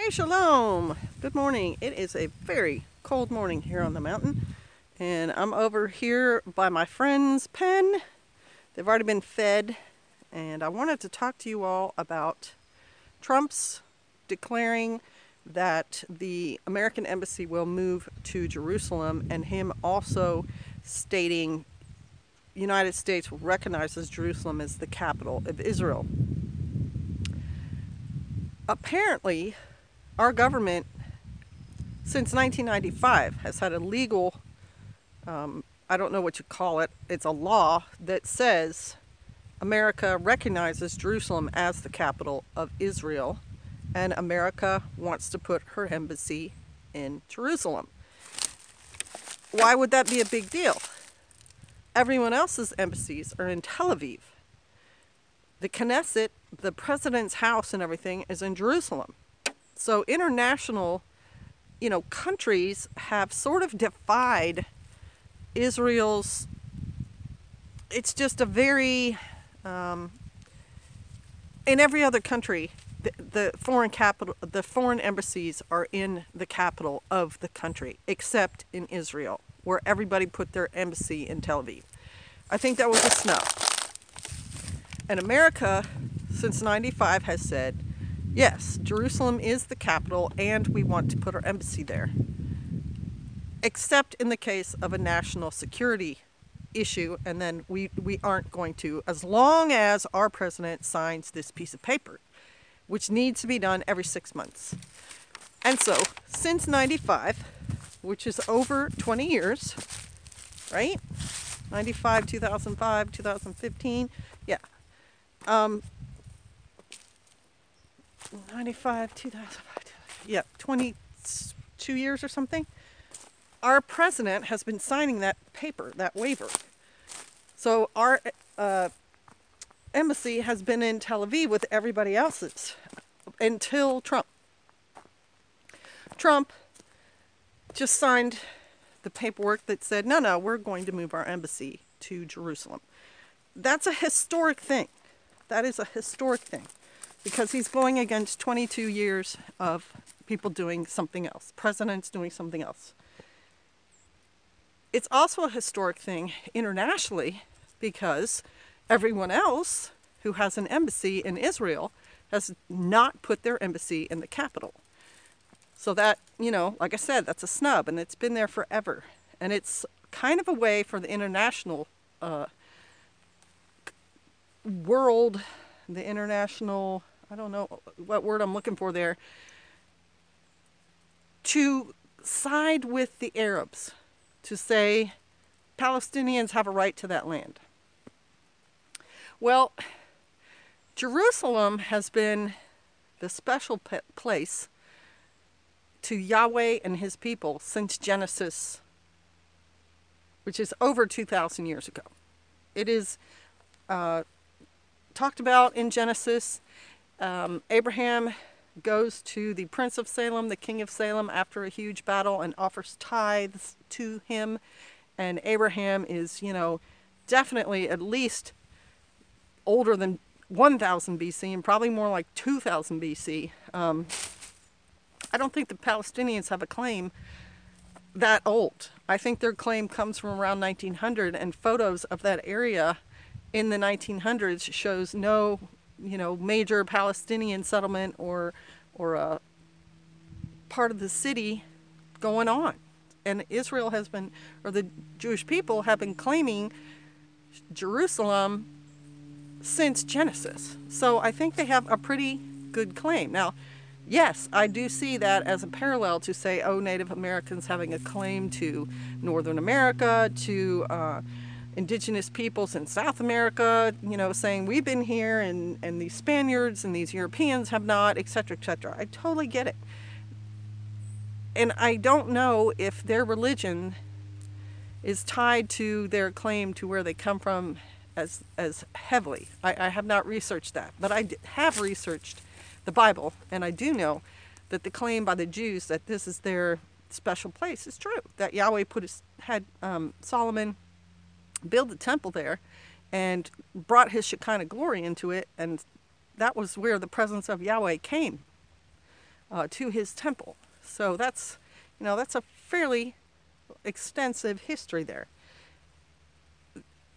Hey, Shalom. Good morning. It is a very cold morning here on the mountain, and I'm over here by my friend's pen. They've already been fed, and I wanted to talk to you all about Trump's declaring that the American embassy will move to Jerusalem, and him also stating United States recognizes Jerusalem as the capital of Israel. Apparently, our government, since 1995, has had a legal, I don't know what you call it, it's a law that says America recognizes Jerusalem as the capital of Israel, and America wants to put her embassy in Jerusalem. Why would that be a big deal? Everyone else's embassies are in Tel Aviv. The Knesset, the president's house and everything, is in Jerusalem. So international, countries have sort of defied Israel's. It's just a very, in every other country, the foreign embassies are in the capital of the country, except in Israel, where everybody put their embassy in Tel Aviv. I think that was a snub. And America, since '95, has said, yes, Jerusalem is the capital, and we want to put our embassy there. Except in the case of a national security issue, and then we aren't going to, as long as our president signs this piece of paper, which needs to be done every 6 months. And so, since '95, which is over 20 years, right? 95, 2005, 2015, yeah. 95, 2005, yeah, 22 years or something. Our president has been signing that paper, that waiver. So our embassy has been in Tel Aviv with everybody else's until Trump. Trump just signed the paperwork that said, no, we're going to move our embassy to Jerusalem. That's a historic thing. That is a historic thing. Because he's going against 22 years of people doing something else, presidents doing something else. It's also a historic thing internationally because everyone else who has an embassy in Israel has not put their embassy in the capital. So that, like I said, that's a snub, and it's been there forever. And it's kind of a way for the international world, the international, I don't know what word I'm looking for there, to side with the Arabs, to say Palestinians have a right to that land. Well, Jerusalem has been the special place to Yahweh and his people since Genesis, which is over 2,000 years ago. It is talked about in Genesis. Abraham goes to the Prince of Salem, the King of Salem, after a huge battle and offers tithes to him. And Abraham is, definitely at least older than 1000 BC and probably more like 2000 BC. I don't think the Palestinians have a claim that old. I think their claim comes from around 1900, and photos of that area in the 1900s shows no major Palestinian settlement or a part of the city going on. And Israel has been, or the Jewish people have been claiming Jerusalem since Genesis. So I think they have a pretty good claim. Now, yes, I do see that as a parallel to say, Native Americans having a claim to Northern America, to indigenous peoples in South America, saying we've been here and these Spaniards and these Europeans have not, etc., etc. I totally get it. And I don't know if their religion is tied to their claim to where they come from as heavily. I have not researched that, but I have researched the Bible, and I do know that the claim by the Jews that this is their special place is true, that Yahweh had Solomon build the temple there and brought his Shekinah glory into it, and that was where the presence of Yahweh came. to his temple. So that's, that's a fairly extensive history there.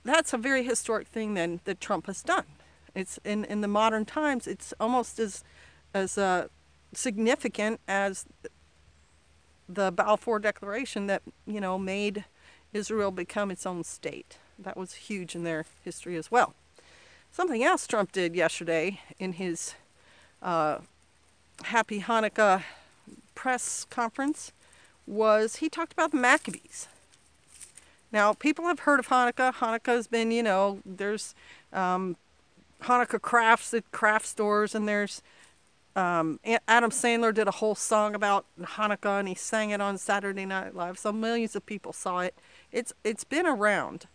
That's a very historic thing then that Trump has done. It's in the modern times, it's almost as significant as the Balfour Declaration that, made Israel become its own state. That was huge in their history as well. Something else Trump did yesterday in his Happy Hanukkah press conference was he talked about the Maccabees. Now, people have heard of Hanukkah. Hanukkah has been, there's Hanukkah crafts at craft stores, and there's Adam Sandler did a whole song about Hanukkah, and he sang it on Saturday Night Live, so millions of people saw it. It's been around,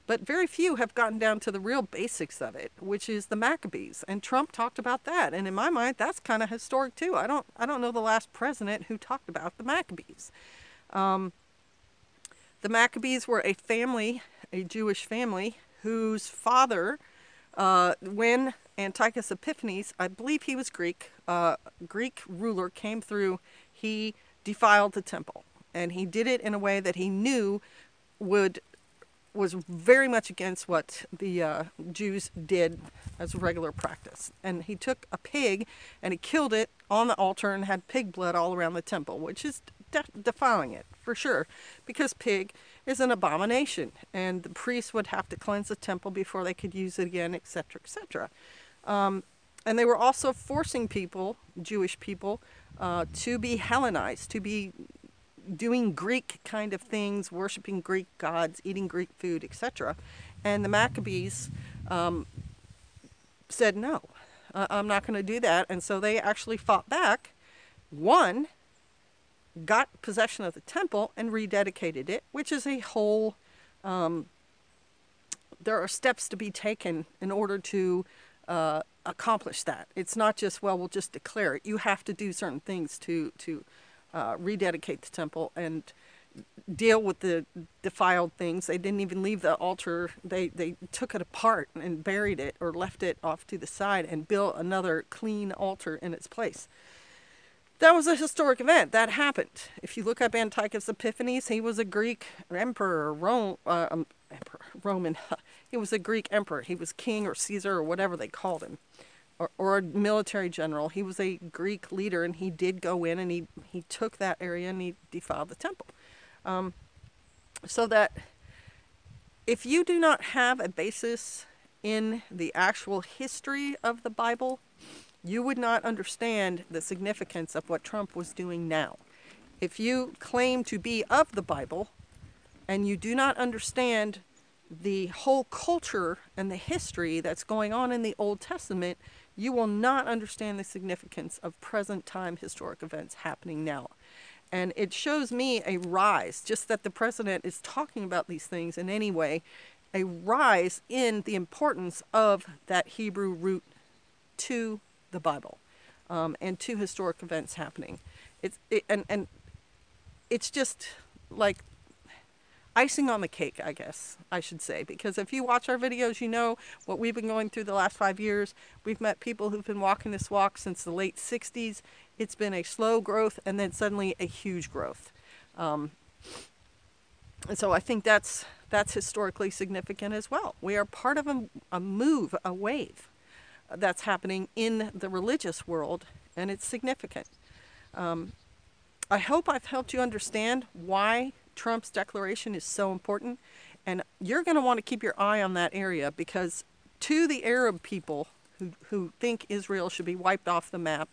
but very few have gotten down to the real basics of it, which is the Maccabees, and Trump talked about that. And in my mind, that's kind of historic too. I don't know the last president who talked about the Maccabees. The Maccabees were a family, a Jewish family, whose father, when Antiochus Epiphanes, I believe he was Greek, Greek ruler came through, he defiled the temple. And he did it in a way that he knew was very much against what the Jews did as a regular practice. And he took a pig and he killed it on the altar and had pig blood all around the temple, which is defiling it for sure, because pig is an abomination, and the priests would have to cleanse the temple before they could use it again, etc., etc. And they were also forcing people, Jewish people, to be Hellenized, to be doing Greek kind of things, worshiping Greek gods, eating Greek food, etc. And the Maccabees said, no, I'm not going to do that. And so they actually fought back, won, got possession of the temple, and rededicated it, which is a whole, there are steps to be taken in order to accomplish that. It's not just, well, we'll just declare it. You have to do certain things to rededicate the temple and deal with the defiled things. They didn't even leave the altar. They took it apart and buried it or left it off to the side and built another clean altar in its place. That was a historic event. That happened. If you look up Antiochus Epiphanes, he was a Greek emperor, Roman. He was a Greek emperor. He was king or Caesar or whatever they called him, or a military general. He was a Greek leader, and he did go in and he took that area and he defiled the temple. So that if you do not have a basis in the actual history of the Bible, you would not understand the significance of what Trump was doing now. If you claim to be of the Bible and you do not understand the whole culture and the history that's going on in the Old Testament, you will not understand the significance of present time historic events happening now. And it shows me a rise, just that the president is talking about these things in any way, a rise in the importance of that Hebrew root to the Bible, and to historic events happening. And it's just like icing on the cake, I guess I should say, because if you watch our videos, you know what we've been going through the last 5 years. We've met people who've been walking this walk since the late 60s. It's been a slow growth and then suddenly a huge growth. And so I think that's historically significant as well. We are part of a move, a wave that's happening in the religious world, and it's significant. I hope I've helped you understand why Trump's declaration is so important, and you're going to want to keep your eye on that area, because to the Arab people who think Israel should be wiped off the map,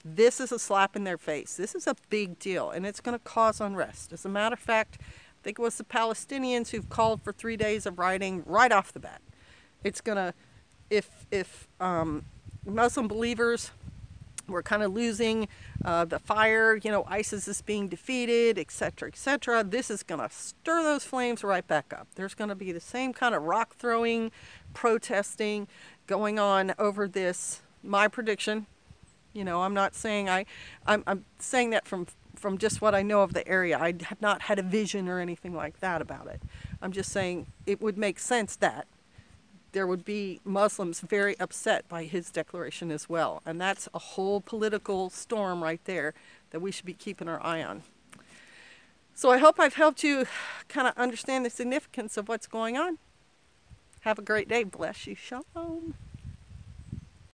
this is a slap in their face. This is a big deal, and it's going to cause unrest. As a matter of fact, I think it was the Palestinians who've called for 3 days of rioting right off the bat. It's going to, if Muslim believers were kind of losing the fire, ISIS is being defeated, etc., etc., this is going to stir those flames right back up. There's going to be the same kind of rock throwing, protesting going on over this. My prediction, I'm not saying I'm saying that from just what I know of the area. I have not had a vision or anything like that about it. I'm just saying it would make sense that there would be Muslims very upset by his declaration as well. And that's a whole political storm right there that we should be keeping our eye on. So I hope I've helped you kind of understand the significance of what's going on. Have a great day. Bless you. Shalom.